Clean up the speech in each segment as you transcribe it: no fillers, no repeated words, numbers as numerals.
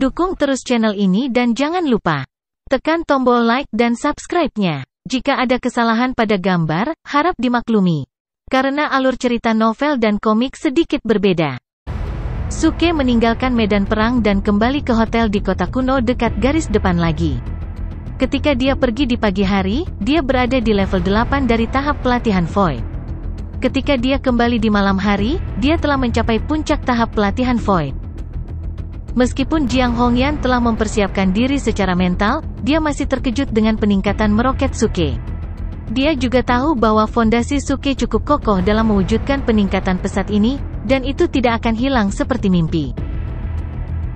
Dukung terus channel ini dan jangan lupa tekan tombol like dan subscribe-nya. Jika ada kesalahan pada gambar, harap dimaklumi. Karena alur cerita novel dan komik sedikit berbeda. Suke meninggalkan medan perang dan kembali ke hotel di kota kuno dekat garis depan lagi. Ketika dia pergi di pagi hari, dia berada di level 8 dari tahap pelatihan Void. Ketika dia kembali di malam hari, dia telah mencapai puncak tahap pelatihan Void. Meskipun Jiang Hongyan telah mempersiapkan diri secara mental, dia masih terkejut dengan peningkatan meroket Suke. Dia juga tahu bahwa fondasi Suke cukup kokoh dalam mewujudkan peningkatan pesat ini, dan itu tidak akan hilang seperti mimpi.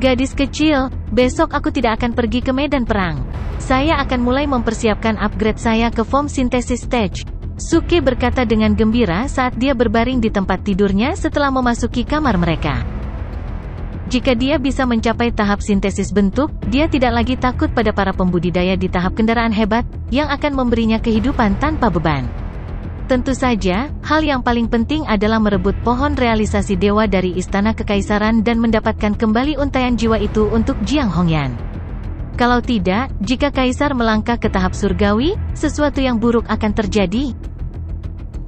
Gadis kecil, besok aku tidak akan pergi ke medan perang. Saya akan mulai mempersiapkan upgrade saya ke form synthesis stage. Suke berkata dengan gembira saat dia berbaring di tempat tidurnya setelah memasuki kamar mereka. Jika dia bisa mencapai tahap sintesis bentuk, dia tidak lagi takut pada para pembudidaya di tahap kendaraan hebat, yang akan memberinya kehidupan tanpa beban. Tentu saja, hal yang paling penting adalah merebut pohon realisasi dewa dari Istana Kekaisaran dan mendapatkan kembali untaian jiwa itu untuk Jiang Hongyan. Kalau tidak, jika Kaisar melangkah ke tahap surgawi, sesuatu yang buruk akan terjadi.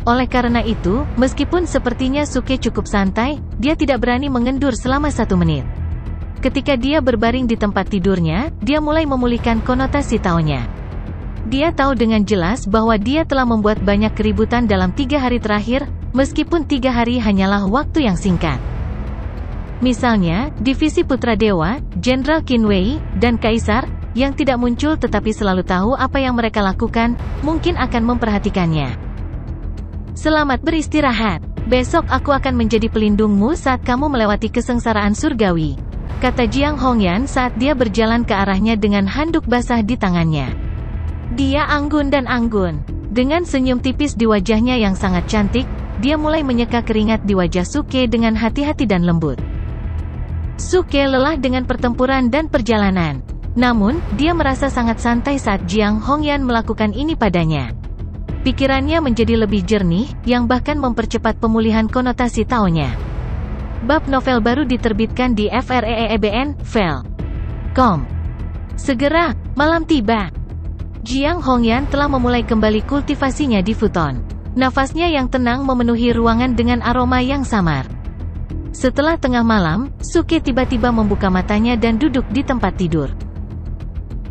Oleh karena itu, meskipun sepertinya Suke cukup santai, dia tidak berani mengendur selama 1 menit. Ketika dia berbaring di tempat tidurnya, dia mulai memulihkan konotasi taonya. Dia tahu dengan jelas bahwa dia telah membuat banyak keributan dalam 3 hari terakhir, meskipun 3 hari hanyalah waktu yang singkat. Misalnya, Divisi Putra Dewa, Jenderal Qin Wei, dan Kaisar, yang tidak muncul tetapi selalu tahu apa yang mereka lakukan, mungkin akan memperhatikannya. Selamat beristirahat. Besok aku akan menjadi pelindungmu saat kamu melewati kesengsaraan surgawi, kata Jiang Hongyan saat dia berjalan ke arahnya dengan handuk basah di tangannya. Dia anggun dan anggun. Dengan senyum tipis di wajahnya yang sangat cantik, dia mulai menyeka keringat di wajah Suke dengan hati-hati dan lembut. Suke lelah dengan pertempuran dan perjalanan. Namun, dia merasa sangat santai saat Jiang Hongyan melakukan ini padanya. Pikirannya menjadi lebih jernih, yang bahkan mempercepat pemulihan konotasi taonya. Bab novel baru diterbitkan di FREEBN, Vel.com. Segera, malam tiba. Jiang Hongyan telah memulai kembali kultivasinya di futon. Nafasnya yang tenang memenuhi ruangan dengan aroma yang samar. Setelah tengah malam, Suke tiba-tiba membuka matanya dan duduk di tempat tidur.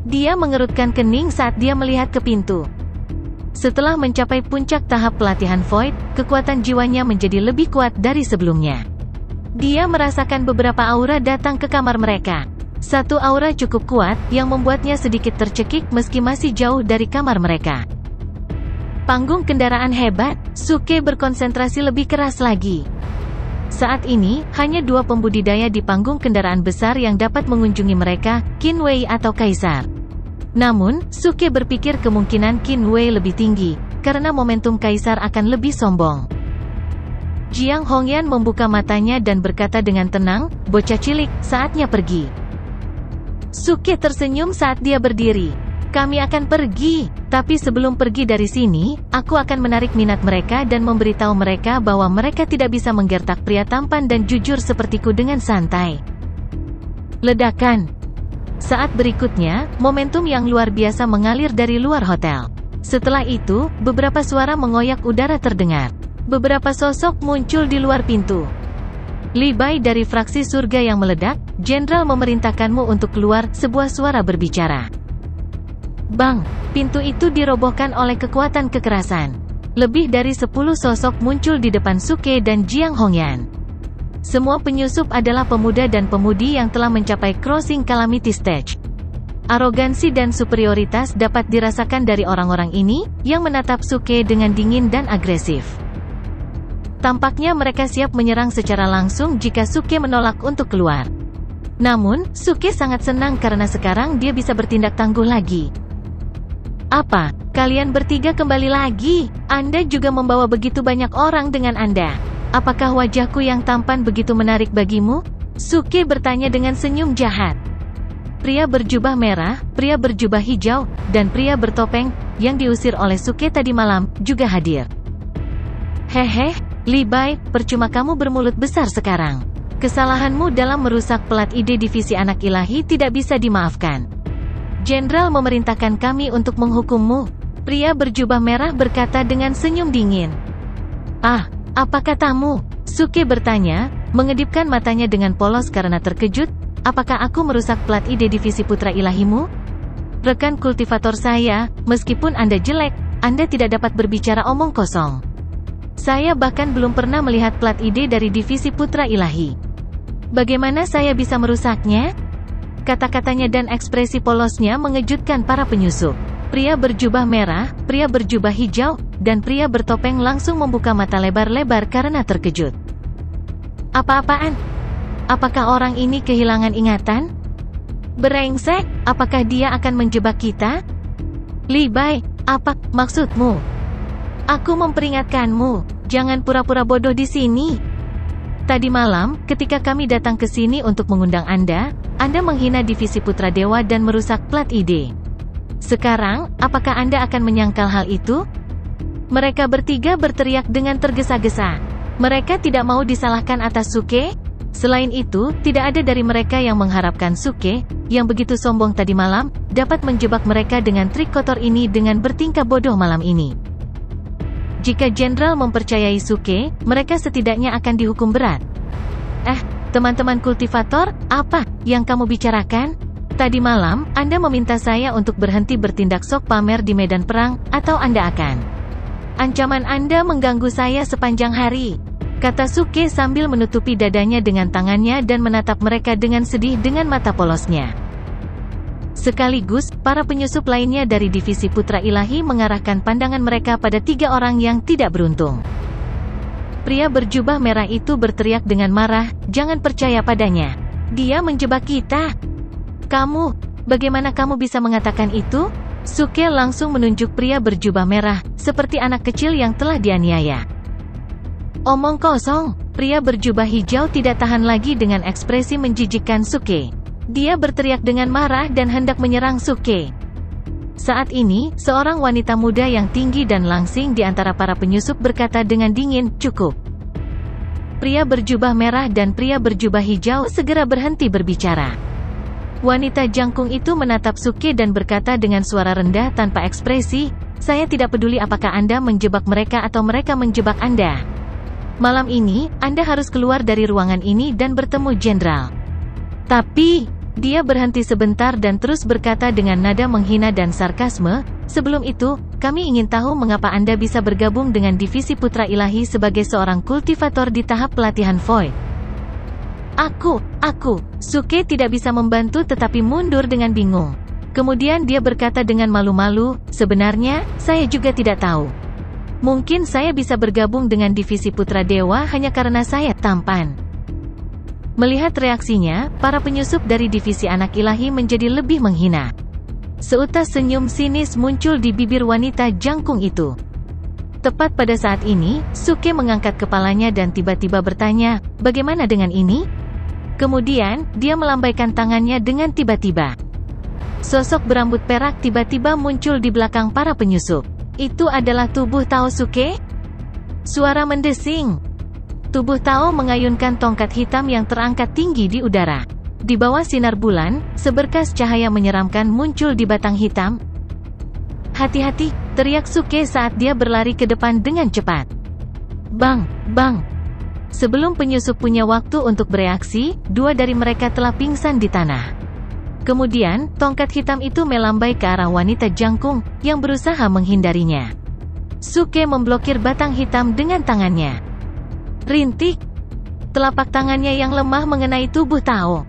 Dia mengerutkan kening saat dia melihat ke pintu. Setelah mencapai puncak tahap pelatihan Void, kekuatan jiwanya menjadi lebih kuat dari sebelumnya. Dia merasakan beberapa aura datang ke kamar mereka. Satu aura cukup kuat, yang membuatnya sedikit tercekik meski masih jauh dari kamar mereka. Panggung kendaraan hebat, Suke berkonsentrasi lebih keras lagi. Saat ini, hanya 2 pembudidaya di panggung kendaraan besar yang dapat mengunjungi mereka, Qin Wei atau Kaisar. Namun, Suke berpikir kemungkinan Qin Wei lebih tinggi, karena momentum Kaisar akan lebih sombong. Jiang Hongyan membuka matanya dan berkata dengan tenang, bocah cilik, saatnya pergi. Suke tersenyum saat dia berdiri. Kami akan pergi, tapi sebelum pergi dari sini, aku akan menarik minat mereka dan memberitahu mereka bahwa mereka tidak bisa menggertak pria tampan dan jujur sepertiku dengan santai. Ledakan. Saat berikutnya, momentum yang luar biasa mengalir dari luar hotel. Setelah itu, beberapa suara mengoyak udara terdengar. Beberapa sosok muncul di luar pintu. Li Bai dari fraksi surga yang meledak, Jenderal memerintahkanmu untuk keluar, sebuah suara berbicara. Bang, pintu itu dirobohkan oleh kekuatan kekerasan. Lebih dari 10 sosok muncul di depan Suke dan Jiang Hongyan. Semua penyusup adalah pemuda dan pemudi yang telah mencapai crossing calamity stage. Arogansi dan superioritas dapat dirasakan dari orang-orang ini, yang menatap Suke dengan dingin dan agresif. Tampaknya mereka siap menyerang secara langsung jika Suke menolak untuk keluar. Namun, Suke sangat senang karena sekarang dia bisa bertindak tangguh lagi. Apa, kalian bertiga kembali lagi? Anda juga membawa begitu banyak orang dengan Anda. Apakah wajahku yang tampan begitu menarik bagimu? Suke bertanya dengan senyum jahat. Pria berjubah merah, pria berjubah hijau, dan pria bertopeng, yang diusir oleh Suke tadi malam, juga hadir. Hehe, Li Bai, percuma kamu bermulut besar sekarang. Kesalahanmu dalam merusak plat ide divisi anak ilahi tidak bisa dimaafkan. Jenderal memerintahkan kami untuk menghukummu. Pria berjubah merah berkata dengan senyum dingin. Ah, apa katamu? Suke bertanya, mengedipkan matanya dengan polos karena terkejut. Apakah aku merusak plat ide divisi putra ilahimu? Rekan kultivator saya, meskipun Anda jelek, Anda tidak dapat berbicara omong kosong. Saya bahkan belum pernah melihat plat ide dari divisi putra ilahi. Bagaimana saya bisa merusaknya? Kata-katanya dan ekspresi polosnya mengejutkan para penyusup. Pria berjubah merah, pria berjubah hijau, dan pria bertopeng langsung membuka mata lebar-lebar karena terkejut. Apa-apaan? Apakah orang ini kehilangan ingatan? Brengsek, apakah dia akan menjebak kita? Li Bai, apa maksudmu? Aku memperingatkanmu, jangan pura-pura bodoh di sini. Tadi malam, ketika kami datang ke sini untuk mengundang Anda menghina divisi Putra Dewa dan merusak plat ide. Sekarang, apakah Anda akan menyangkal hal itu? Mereka bertiga berteriak dengan tergesa-gesa. Mereka tidak mau disalahkan atas Suke. Selain itu, tidak ada dari mereka yang mengharapkan Suke, yang begitu sombong tadi malam, dapat menjebak mereka dengan trik kotor ini dengan bertingkah bodoh malam ini. Jika Jenderal mempercayai Suke, mereka setidaknya akan dihukum berat. Teman-teman kultivator, apa yang kamu bicarakan? Tadi malam, Anda meminta saya untuk berhenti bertindak sok pamer di medan perang, atau Anda akan. Ancaman Anda mengganggu saya sepanjang hari, kata Suke sambil menutupi dadanya dengan tangannya dan menatap mereka dengan sedih dengan mata polosnya. Sekaligus, para penyusup lainnya dari divisi Putra Ilahi mengarahkan pandangan mereka pada 3 orang yang tidak beruntung. Pria berjubah merah itu berteriak dengan marah, jangan percaya padanya. Dia menjebak kita. Kamu, bagaimana kamu bisa mengatakan itu? Suke langsung menunjuk pria berjubah merah, seperti anak kecil yang telah dianiaya. Omong kosong, pria berjubah hijau tidak tahan lagi dengan ekspresi menjijikkan Suke. Dia berteriak dengan marah dan hendak menyerang Suke. Saat ini, seorang wanita muda yang tinggi dan langsing di antara para penyusup berkata dengan dingin, cukup. Pria berjubah merah dan pria berjubah hijau segera berhenti berbicara. Wanita jangkung itu menatap Suke dan berkata dengan suara rendah tanpa ekspresi, saya tidak peduli apakah Anda menjebak mereka atau mereka menjebak Anda. Malam ini, Anda harus keluar dari ruangan ini dan bertemu Jenderal. Tapi, dia berhenti sebentar dan terus berkata dengan nada menghina dan sarkasme, sebelum itu, kami ingin tahu mengapa Anda bisa bergabung dengan divisi Putra Ilahi sebagai seorang kultivator di tahap pelatihan Void. Aku, Suke tidak bisa membantu tetapi mundur dengan bingung. Kemudian dia berkata dengan malu-malu, sebenarnya, saya juga tidak tahu. Mungkin saya bisa bergabung dengan divisi Putra Dewa hanya karena saya tampan. Melihat reaksinya, para penyusup dari divisi anak ilahi menjadi lebih menghina. Seutas senyum sinis muncul di bibir wanita jangkung itu. Tepat pada saat ini, Suke mengangkat kepalanya dan tiba-tiba bertanya, bagaimana dengan ini? Kemudian, dia melambaikan tangannya dengan tiba-tiba. Sosok berambut perak tiba-tiba muncul di belakang para penyusup. Itu adalah tubuh Tao Suke? Suara mendesing. Tubuh Tao mengayunkan tongkat hitam yang terangkat tinggi di udara. Di bawah sinar bulan, seberkas cahaya menyeramkan muncul di batang hitam. Hati-hati, teriak Suke saat dia berlari ke depan dengan cepat. Bang, bang. Sebelum penyusup punya waktu untuk bereaksi, 2 dari mereka telah pingsan di tanah. Kemudian, tongkat hitam itu melambai ke arah wanita jangkung, yang berusaha menghindarinya. Suke memblokir batang hitam dengan tangannya. Rintik. Telapak tangannya yang lemah mengenai tubuh Tao.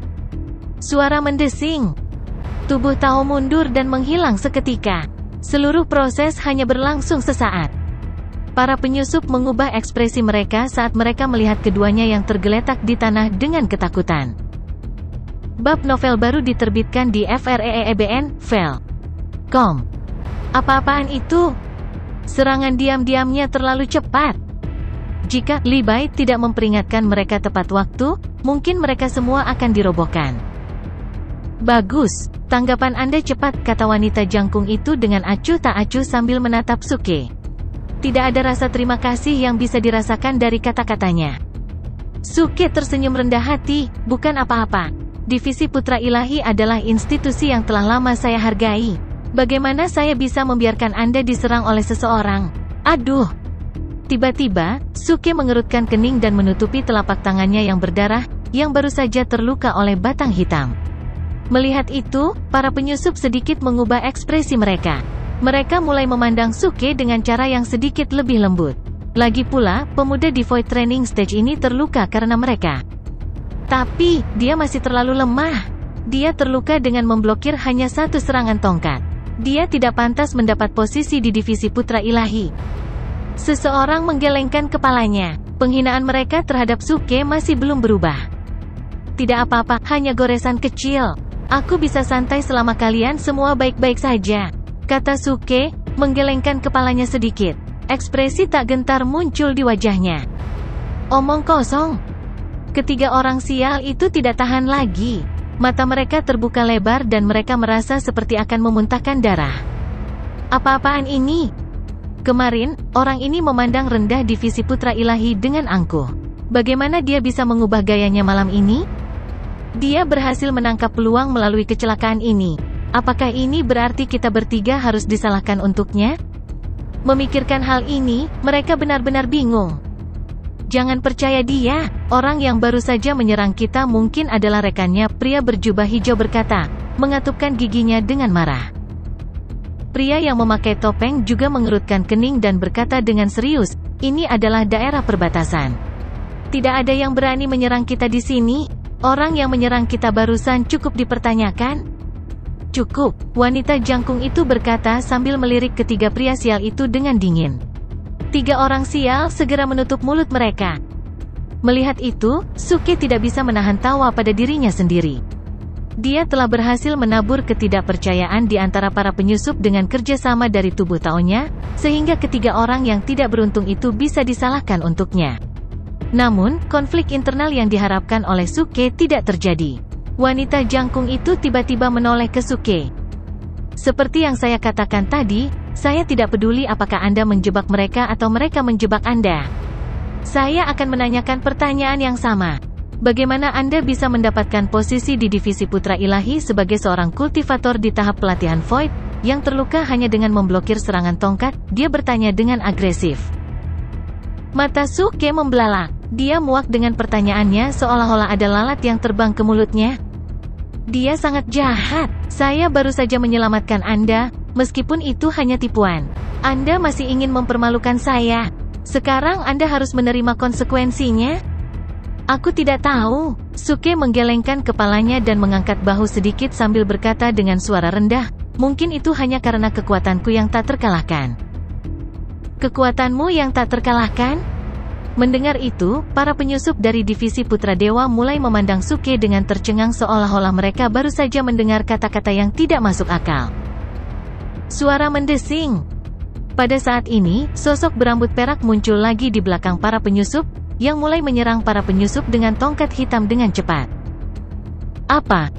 Suara mendesing. Tubuh Tao mundur dan menghilang seketika. Seluruh proses hanya berlangsung sesaat. Para penyusup mengubah ekspresi mereka saat mereka melihat keduanya yang tergeletak di tanah dengan ketakutan. Bab novel baru diterbitkan di FREEBN, Vel.com. Apa-apaan itu? Serangan diam-diamnya terlalu cepat. Jika Li Bai tidak memperingatkan mereka tepat waktu, mungkin mereka semua akan dirobohkan. Bagus, tanggapan Anda cepat, kata wanita jangkung itu dengan acuh tak acuh sambil menatap Suke. Tidak ada rasa terima kasih yang bisa dirasakan dari kata-katanya. Suke tersenyum rendah hati, bukan apa-apa. Divisi Putra Ilahi adalah institusi yang telah lama saya hargai. Bagaimana saya bisa membiarkan Anda diserang oleh seseorang? Aduh! Tiba-tiba, Suke mengerutkan kening dan menutupi telapak tangannya yang berdarah, yang baru saja terluka oleh batang hitam. Melihat itu, para penyusup sedikit mengubah ekspresi mereka. Mereka mulai memandang Suke dengan cara yang sedikit lebih lembut. Lagi pula, pemuda di Void Training Stage ini terluka karena mereka. Tapi, dia masih terlalu lemah. Dia terluka dengan memblokir hanya satu serangan tongkat. Dia tidak pantas mendapat posisi di divisi Putra Ilahi. Seseorang menggelengkan kepalanya. Penghinaan mereka terhadap Suke masih belum berubah. Tidak apa-apa, hanya goresan kecil. Aku bisa santai selama kalian semua baik-baik saja, kata Suke, menggelengkan kepalanya sedikit. Ekspresi tak gentar muncul di wajahnya. Omong kosong. Ketiga orang sial itu tidak tahan lagi. Mata mereka terbuka lebar dan mereka merasa seperti akan memuntahkan darah. Apa-apaan ini? Kemarin, orang ini memandang rendah divisi Putra Ilahi dengan angkuh. Bagaimana dia bisa mengubah gayanya malam ini? Dia berhasil menangkap peluang melalui kecelakaan ini. Apakah ini berarti kita bertiga harus disalahkan untuknya? Memikirkan hal ini, mereka benar-benar bingung. Jangan percaya dia, orang yang baru saja menyerang kita mungkin adalah rekannya, pria berjubah hijau berkata, mengatupkan giginya dengan marah. Pria yang memakai topeng juga mengerutkan kening dan berkata dengan serius, ini adalah daerah perbatasan. Tidak ada yang berani menyerang kita di sini. Orang yang menyerang kita barusan cukup dipertanyakan. Cukup, wanita jangkung itu berkata sambil melirik ketiga pria sial itu dengan dingin. Tiga orang sial segera menutup mulut mereka. Melihat itu, Suke tidak bisa menahan tawa pada dirinya sendiri. Dia telah berhasil menabur ketidakpercayaan di antara para penyusup dengan kerjasama dari tubuh Taonya, sehingga ketiga orang yang tidak beruntung itu bisa disalahkan untuknya. Namun, konflik internal yang diharapkan oleh Suke tidak terjadi. Wanita jangkung itu tiba-tiba menoleh ke Suke. Seperti yang saya katakan tadi, saya tidak peduli apakah Anda menjebak mereka atau mereka menjebak Anda. Saya akan menanyakan pertanyaan yang sama. Bagaimana Anda bisa mendapatkan posisi di divisi Putra Ilahi sebagai seorang kultivator di tahap pelatihan Void, yang terluka hanya dengan memblokir serangan tongkat? Dia bertanya dengan agresif. Mata Suke membelalak. Dia muak dengan pertanyaannya seolah-olah ada lalat yang terbang ke mulutnya. Dia sangat jahat. Saya baru saja menyelamatkan Anda, meskipun itu hanya tipuan. Anda masih ingin mempermalukan saya. Sekarang Anda harus menerima konsekuensinya. Aku tidak tahu. Suke menggelengkan kepalanya dan mengangkat bahu sedikit sambil berkata dengan suara rendah, mungkin itu hanya karena kekuatanku yang tak terkalahkan. Kekuatanmu yang tak terkalahkan? Mendengar itu, para penyusup dari divisi Putra Dewa mulai memandang Suke dengan tercengang seolah-olah mereka baru saja mendengar kata-kata yang tidak masuk akal. Suara mendesing. Pada saat ini, sosok berambut perak muncul lagi di belakang para penyusup, yang mulai menyerang para penyusup dengan tongkat hitam dengan cepat. Apa?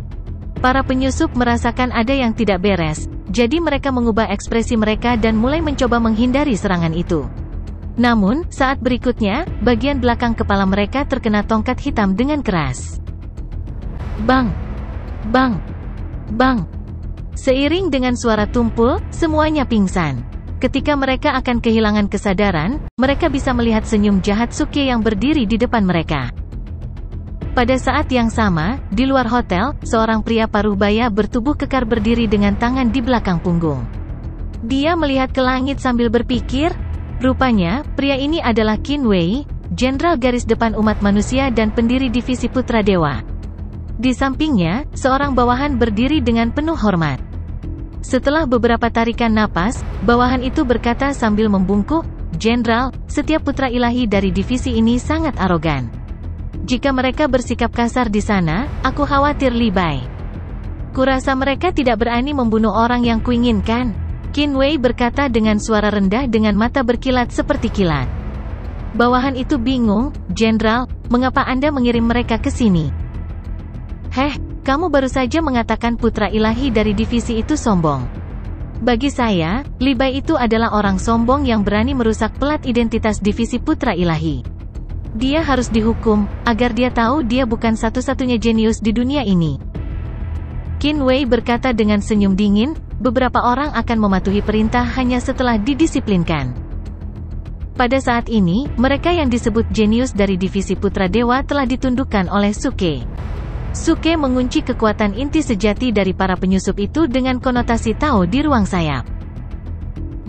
Para penyusup merasakan ada yang tidak beres, jadi mereka mengubah ekspresi mereka dan mulai mencoba menghindari serangan itu. Namun, saat berikutnya, bagian belakang kepala mereka terkena tongkat hitam dengan keras. Bang! Bang! Bang! Seiring dengan suara tumpul, semuanya pingsan. Ketika mereka akan kehilangan kesadaran, mereka bisa melihat senyum jahat Suke yang berdiri di depan mereka. Pada saat yang sama, di luar hotel, seorang pria paruhbaya bertubuh kekar berdiri dengan tangan di belakang punggung. Dia melihat ke langit sambil berpikir. Rupanya, pria ini adalah Qin Wei, jenderal garis depan umat manusia dan pendiri divisi Putra Dewa. Di sampingnya, seorang bawahan berdiri dengan penuh hormat. Setelah beberapa tarikan napas, bawahan itu berkata sambil membungkuk, Jenderal, setiap putra ilahi dari divisi ini sangat arogan. Jika mereka bersikap kasar di sana, aku khawatir Li Bai. Kurasa mereka tidak berani membunuh orang yang kuinginkan. Qin Wei berkata dengan suara rendah dengan mata berkilat seperti kilat. Bawahan itu bingung, Jenderal, mengapa Anda mengirim mereka ke sini? Heh, kamu baru saja mengatakan putra ilahi dari divisi itu sombong. Bagi saya, Li Bai itu adalah orang sombong yang berani merusak pelat identitas divisi putra ilahi. Dia harus dihukum, agar dia tahu dia bukan satu-satunya jenius di dunia ini. Qin Wei berkata dengan senyum dingin, beberapa orang akan mematuhi perintah hanya setelah didisiplinkan. Pada saat ini, mereka yang disebut jenius dari divisi Putra Dewa telah ditundukkan oleh Suke. Suke mengunci kekuatan inti sejati dari para penyusup itu dengan konotasi Tao di ruang sayap.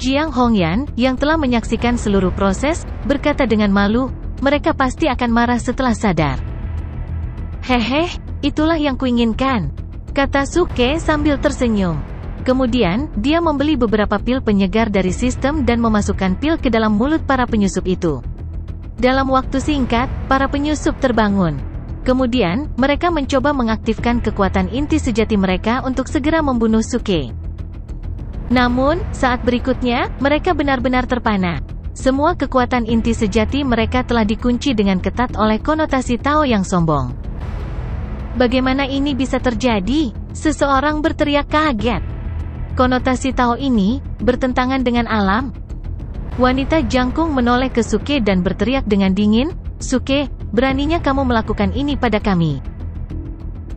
Jiang Hongyan, yang telah menyaksikan seluruh proses, berkata dengan malu, mereka pasti akan marah setelah sadar. Hehe, itulah yang kuinginkan, kata Suke sambil tersenyum. Kemudian, dia membeli beberapa pil penyegar dari sistem dan memasukkan pil ke dalam mulut para penyusup itu. Dalam waktu singkat, para penyusup terbangun. Kemudian, mereka mencoba mengaktifkan kekuatan inti sejati mereka untuk segera membunuh Suke. Namun, saat berikutnya, mereka benar-benar terpana. Semua kekuatan inti sejati mereka telah dikunci dengan ketat oleh konotasi Tao yang sombong. Bagaimana ini bisa terjadi? Seseorang berteriak kaget. Konotasi Tao ini bertentangan dengan alam. Wanita jangkung menoleh ke Suke dan berteriak dengan dingin, Suke, beraninya kamu melakukan ini pada kami.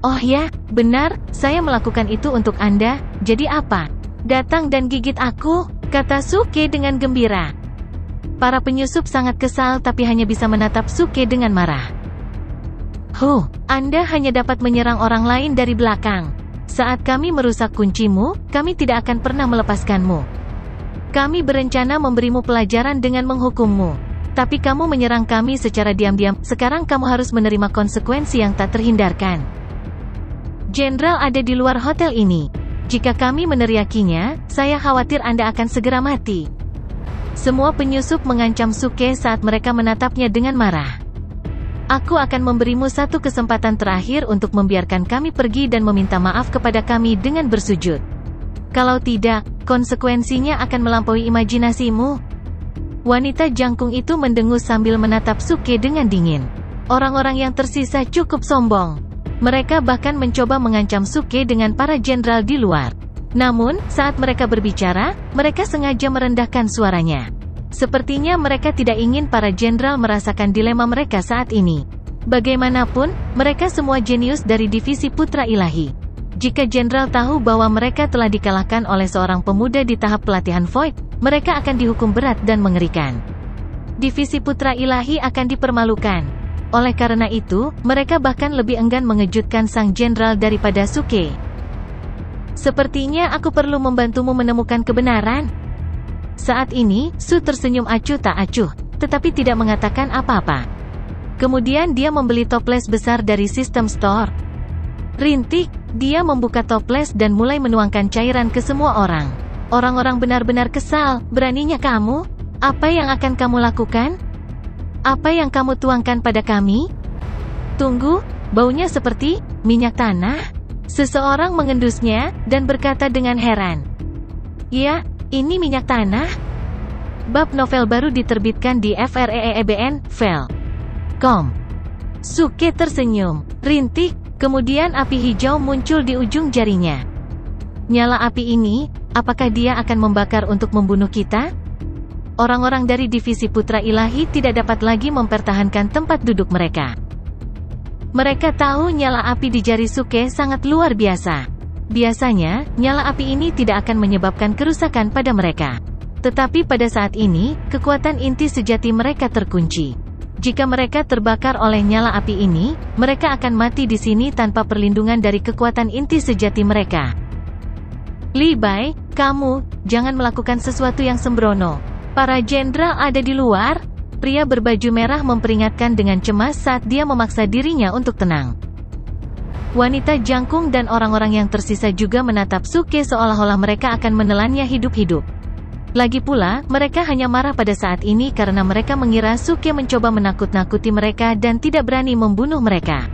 Oh ya, benar, saya melakukan itu untuk Anda, jadi apa? Datang dan gigit aku, kata Suke dengan gembira. Para penyusup sangat kesal tapi hanya bisa menatap Suke dengan marah. Anda hanya dapat menyerang orang lain dari belakang. Saat kami merusak kuncimu, kami tidak akan pernah melepaskanmu. Kami berencana memberimu pelajaran dengan menghukummu. Tapi kamu menyerang kami secara diam-diam, sekarang kamu harus menerima konsekuensi yang tak terhindarkan. Jenderal ada di luar hotel ini. Jika kami meneriakinya, saya khawatir Anda akan segera mati. Semua penyusup mengancam Suke saat mereka menatapnya dengan marah. Aku akan memberimu satu kesempatan terakhir untuk membiarkan kami pergi dan meminta maaf kepada kami dengan bersujud. Kalau tidak, konsekuensinya akan melampaui imajinasimu. Wanita jangkung itu mendengus sambil menatap Suke dengan dingin. Orang-orang yang tersisa cukup sombong. Mereka bahkan mencoba mengancam Suke dengan para jenderal di luar. Namun, saat mereka berbicara, mereka sengaja merendahkan suaranya. Sepertinya mereka tidak ingin para jenderal merasakan dilema mereka saat ini. Bagaimanapun, mereka semua jenius dari divisi Putra Ilahi. Jika jenderal tahu bahwa mereka telah dikalahkan oleh seorang pemuda di tahap pelatihan Void, mereka akan dihukum berat dan mengerikan. Divisi Putra Ilahi akan dipermalukan. Oleh karena itu, mereka bahkan lebih enggan mengejutkan sang jenderal daripada Suke. Sepertinya aku perlu membantumu menemukan kebenaran. Saat ini, Su tersenyum acuh tak acuh, tetapi tidak mengatakan apa-apa. Kemudian dia membeli toples besar dari sistem store. Rintik, dia membuka toples dan mulai menuangkan cairan ke semua orang. Orang-orang benar-benar kesal, beraninya kamu? Apa yang akan kamu lakukan? Apa yang kamu tuangkan pada kami? Tunggu, baunya seperti minyak tanah. Seseorang mengendusnya, dan berkata dengan heran. Ya, ini minyak tanah? Bab novel baru diterbitkan di FREEBN, Vel.com. Suke tersenyum, rintik, kemudian api hijau muncul di ujung jarinya. Nyala api ini, apakah dia akan membakar untuk membunuh kita? Orang-orang dari divisi Putra Ilahi tidak dapat lagi mempertahankan tempat duduk mereka. Mereka tahu nyala api di jari Suke sangat luar biasa. Biasanya, nyala api ini tidak akan menyebabkan kerusakan pada mereka. Tetapi pada saat ini, kekuatan inti sejati mereka terkunci. Jika mereka terbakar oleh nyala api ini, mereka akan mati di sini tanpa perlindungan dari kekuatan inti sejati mereka. Li Bai, kamu, jangan melakukan sesuatu yang sembrono. Para jenderal ada di luar. Pria berbaju merah memperingatkan dengan cemas saat dia memaksa dirinya untuk tenang. Wanita jangkung dan orang-orang yang tersisa juga menatap Suke seolah-olah mereka akan menelannya hidup-hidup. Lagi pula, mereka hanya marah pada saat ini karena mereka mengira Suke mencoba menakut-nakuti mereka dan tidak berani membunuh mereka.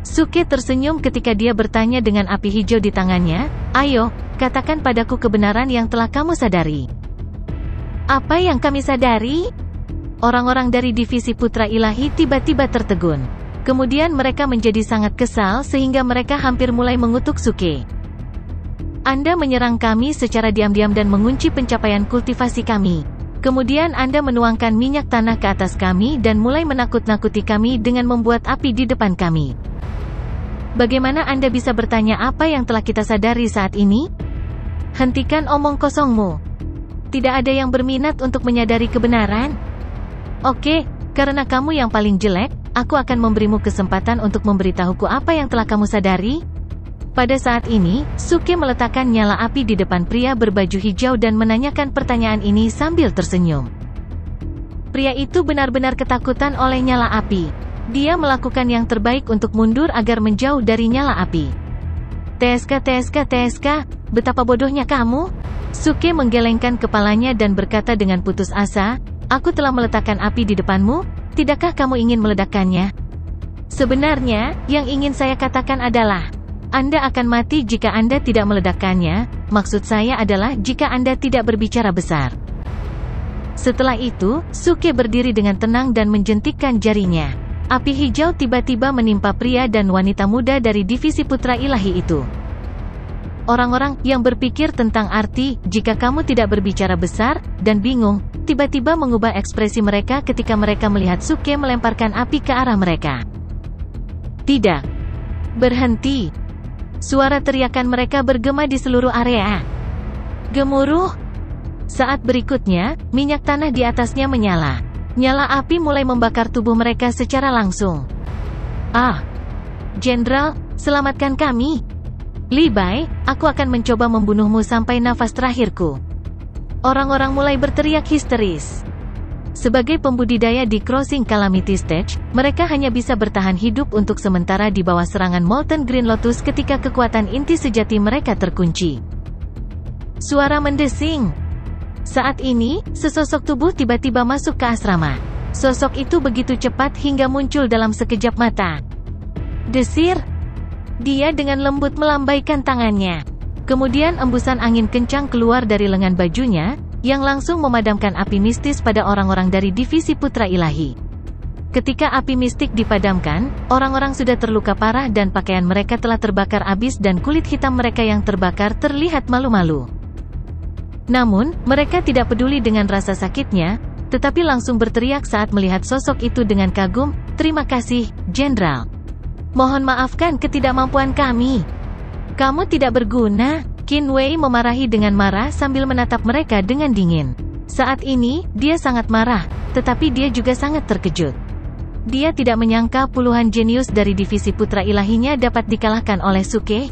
Suke tersenyum ketika dia bertanya dengan api hijau di tangannya, "Ayo, katakan padaku kebenaran yang telah kamu sadari." "Apa yang kami sadari?" Orang-orang dari divisi Putra Ilahi tiba-tiba tertegun. Kemudian mereka menjadi sangat kesal sehingga mereka hampir mulai mengutuk Suke. Anda menyerang kami secara diam-diam dan mengunci pencapaian kultivasi kami. Kemudian Anda menuangkan minyak tanah ke atas kami dan mulai menakut-nakuti kami dengan membuat api di depan kami. Bagaimana Anda bisa bertanya apa yang telah kita sadari saat ini? Hentikan omong kosongmu. Tidak ada yang berminat untuk menyadari kebenaran. Oke, karena kamu yang paling jelek, aku akan memberimu kesempatan untuk memberitahuku apa yang telah kamu sadari. Pada saat ini, Suke meletakkan nyala api di depan pria berbaju hijau dan menanyakan pertanyaan ini sambil tersenyum. Pria itu benar-benar ketakutan oleh nyala api. Dia melakukan yang terbaik untuk mundur agar menjauh dari nyala api. TSK, betapa bodohnya kamu? Suke menggelengkan kepalanya dan berkata dengan putus asa, aku telah meletakkan api di depanmu, tidakkah kamu ingin meledakkannya? Sebenarnya, yang ingin saya katakan adalah, Anda akan mati jika Anda tidak meledakkannya, maksud saya adalah jika Anda tidak berbicara besar. Setelah itu, Suke berdiri dengan tenang dan menjentikkan jarinya. Api hijau tiba-tiba menimpa pria dan wanita muda dari divisi Putra Ilahi itu. Orang-orang yang berpikir tentang arti jika kamu tidak berbicara besar dan bingung, tiba-tiba mengubah ekspresi mereka ketika mereka melihat Suke melemparkan api ke arah mereka. Tidak. Berhenti. Suara teriakan mereka bergema di seluruh area. Gemuruh. Saat berikutnya, minyak tanah di atasnya menyala. Nyala api mulai membakar tubuh mereka secara langsung. Jenderal, selamatkan kami. Li Bai, aku akan mencoba membunuhmu sampai nafas terakhirku. Orang-orang mulai berteriak histeris. Sebagai pembudidaya di Crossing Calamity Stage, mereka hanya bisa bertahan hidup untuk sementara di bawah serangan Molten Green Lotus ketika kekuatan inti sejati mereka terkunci. Suara mendesing. Saat ini, sesosok tubuh tiba-tiba masuk ke asrama. Sosok itu begitu cepat hingga muncul dalam sekejap mata. Desir. Dia dengan lembut melambaikan tangannya. Kemudian embusan angin kencang keluar dari lengan bajunya, yang langsung memadamkan api mistis pada orang-orang dari divisi Putra Ilahi. Ketika api mistik dipadamkan, orang-orang sudah terluka parah dan pakaian mereka telah terbakar habis dan kulit hitam mereka yang terbakar terlihat malu-malu. Namun, mereka tidak peduli dengan rasa sakitnya, tetapi langsung berteriak saat melihat sosok itu dengan kagum, terima kasih, Jenderal. Mohon maafkan ketidakmampuan kami. Kamu tidak berguna. Qin Wei memarahi dengan marah sambil menatap mereka dengan dingin. Saat ini, dia sangat marah, tetapi dia juga sangat terkejut. Dia tidak menyangka puluhan jenius dari divisi Putra Ilahinya dapat dikalahkan oleh Suke.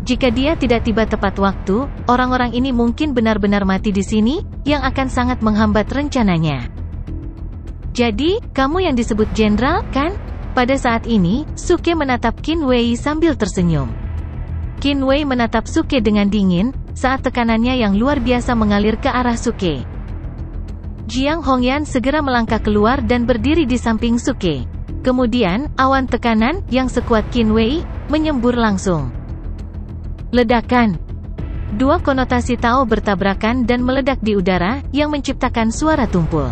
Jika dia tidak tiba tepat waktu, orang-orang ini mungkin benar-benar mati di sini, yang akan sangat menghambat rencananya. Jadi, kamu yang disebut jenderal, kan? Pada saat ini, Suke menatap Qin Wei sambil tersenyum. Qin Wei menatap Suke dengan dingin, saat tekanannya yang luar biasa mengalir ke arah Suke. Jiang Hongyan segera melangkah keluar dan berdiri di samping Suke. Kemudian, awan tekanan, yang sekuat Qin Wei, menyembur langsung. Ledakan. Dua konotasi Tao bertabrakan dan meledak di udara, yang menciptakan suara tumpul.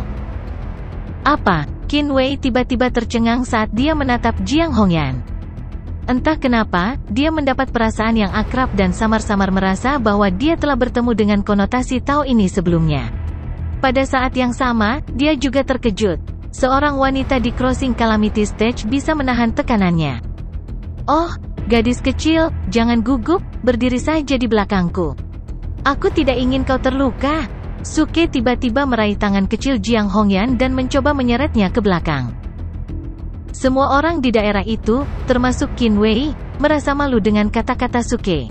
Apa? Qin Wei tiba-tiba tercengang saat dia menatap Jiang Hongyan. Entah kenapa, dia mendapat perasaan yang akrab dan samar-samar merasa bahwa dia telah bertemu dengan konotasi Tao ini sebelumnya. Pada saat yang sama, dia juga terkejut. Seorang wanita di Crossing Calamity Stage bisa menahan tekanannya. Oh, gadis kecil, jangan gugup, berdiri saja di belakangku. Aku tidak ingin kau terluka. Suke tiba-tiba meraih tangan kecil Jiang Hongyan dan mencoba menyeretnya ke belakang. Semua orang di daerah itu, termasuk Qin Wei, merasa malu dengan kata-kata Suke.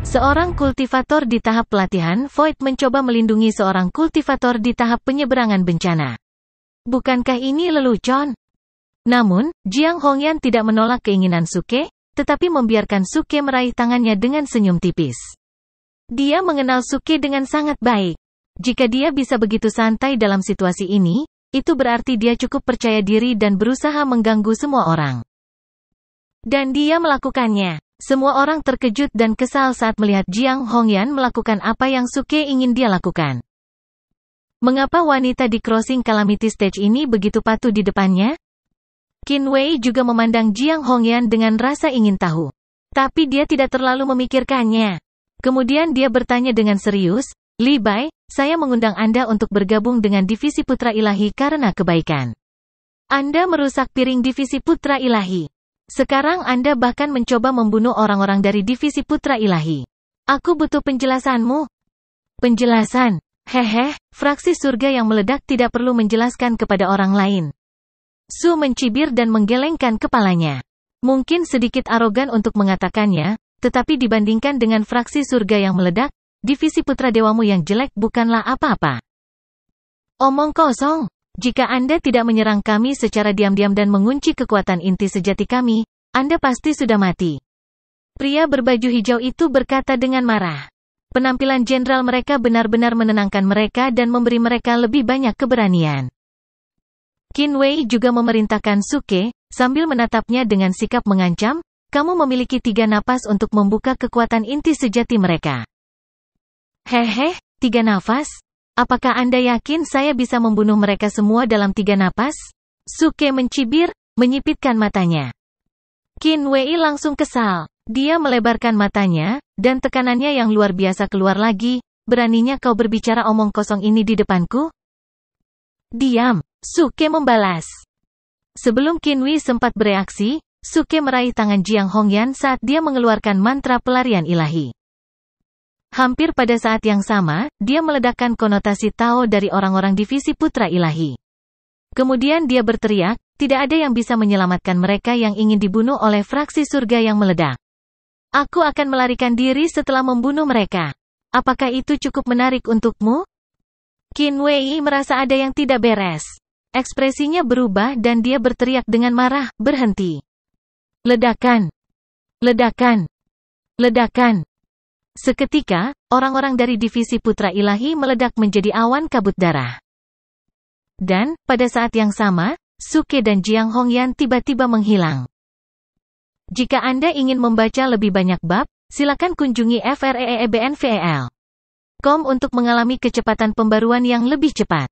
Seorang kultivator di tahap pelatihan Void mencoba melindungi seorang kultivator di tahap penyeberangan bencana. Bukankah ini lelucon? Namun, Jiang Hongyan tidak menolak keinginan Suke, tetapi membiarkan Suke meraih tangannya dengan senyum tipis. Dia mengenal Suke dengan sangat baik. Jika dia bisa begitu santai dalam situasi ini, itu berarti dia cukup percaya diri dan berusaha mengganggu semua orang. Dan dia melakukannya. Semua orang terkejut dan kesal saat melihat Jiang Hongyan melakukan apa yang Suke ingin dia lakukan. Mengapa wanita di Crossing Calamity Stage ini begitu patuh di depannya? Qin Wei juga memandang Jiang Hongyan dengan rasa ingin tahu. Tapi dia tidak terlalu memikirkannya. Kemudian dia bertanya dengan serius, Li Bai, saya mengundang Anda untuk bergabung dengan Divisi Putra Ilahi karena kebaikan. Anda merusak piring Divisi Putra Ilahi. Sekarang Anda bahkan mencoba membunuh orang-orang dari Divisi Putra Ilahi. Aku butuh penjelasanmu. Penjelasan? Hehe, fraksi surga yang meledak tidak perlu menjelaskan kepada orang lain. Su mencibir dan menggelengkan kepalanya. Mungkin sedikit arogan untuk mengatakannya, tetapi dibandingkan dengan fraksi surga yang meledak, Divisi Putra Dewamu yang jelek bukanlah apa-apa. Omong kosong. Jika Anda tidak menyerang kami secara diam-diam dan mengunci kekuatan inti sejati kami, Anda pasti sudah mati. Pria berbaju hijau itu berkata dengan marah. Penampilan jenderal mereka benar-benar menenangkan mereka dan memberi mereka lebih banyak keberanian. Qin Wei juga memerintahkan Suke, sambil menatapnya dengan sikap mengancam, kamu memiliki 3 napas untuk membuka kekuatan inti sejati mereka. Hehe, 3 nafas? Apakah Anda yakin saya bisa membunuh mereka semua dalam 3 napas? Suke mencibir, menyipitkan matanya. Qin Wei langsung kesal. Dia melebarkan matanya, dan tekanannya yang luar biasa keluar lagi, beraninya kau berbicara omong kosong ini di depanku? Diam, Suke membalas. Sebelum Qin Wei sempat bereaksi, Suke meraih tangan Jiang Hongyan saat dia mengeluarkan mantra pelarian ilahi. Hampir pada saat yang sama, dia meledakkan konotasi Tao dari orang-orang Divisi Putra Ilahi. Kemudian dia berteriak, tidak ada yang bisa menyelamatkan mereka yang ingin dibunuh oleh fraksi surga yang meledak. Aku akan melarikan diri setelah membunuh mereka. Apakah itu cukup menarik untukmu? Qin Wei merasa ada yang tidak beres. Ekspresinya berubah dan dia berteriak dengan marah, berhenti. Ledakan. Ledakan. Ledakan. Seketika, orang-orang dari Divisi Putra Ilahi meledak menjadi awan kabut darah. Dan, pada saat yang sama, Suke dan Jiang Hongyan tiba-tiba menghilang. Jika Anda ingin membaca lebih banyak bab, silakan kunjungi freeebnvel.com untuk mengalami kecepatan pembaruan yang lebih cepat.